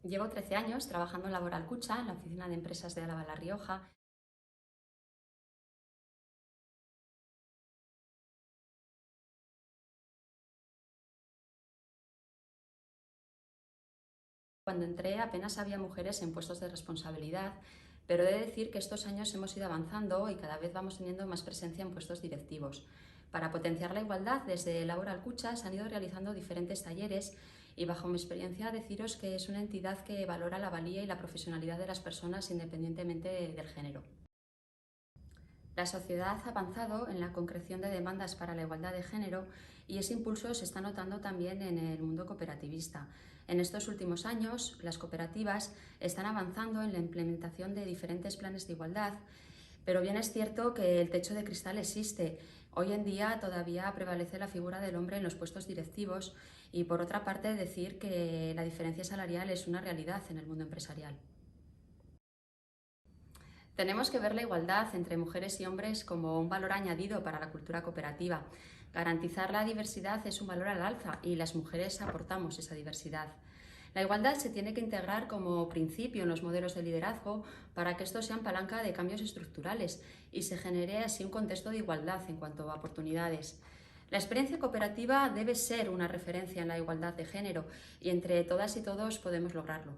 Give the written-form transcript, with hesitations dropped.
Llevo 13 años trabajando en Laboral Cucha, en la oficina de empresas de Álava La Rioja. Cuando entré apenas había mujeres en puestos de responsabilidad, pero he de decir que estos años hemos ido avanzando y cada vez vamos teniendo más presencia en puestos directivos. Para potenciar la igualdad, desde Laboral Cucha se han ido realizando diferentes talleres y bajo mi experiencia deciros que es una entidad que valora la valía y la profesionalidad de las personas independientemente del género. La sociedad ha avanzado en la concreción de demandas para la igualdad de género y ese impulso se está notando también en el mundo cooperativista. En estos últimos años, las cooperativas están avanzando en la implementación de diferentes planes de igualdad, pero bien es cierto que el techo de cristal existe. Hoy en día todavía prevalece la figura del hombre en los puestos directivos y, por otra parte, decir que la diferencia salarial es una realidad en el mundo empresarial. Tenemos que ver la igualdad entre mujeres y hombres como un valor añadido para la cultura cooperativa. Garantizar la diversidad es un valor al alza y las mujeres aportamos esa diversidad. La igualdad se tiene que integrar como principio en los modelos de liderazgo para que estos sean palanca de cambios estructurales y se genere así un contexto de igualdad en cuanto a oportunidades. La experiencia cooperativa debe ser una referencia en la igualdad de género y entre todas y todos podemos lograrlo.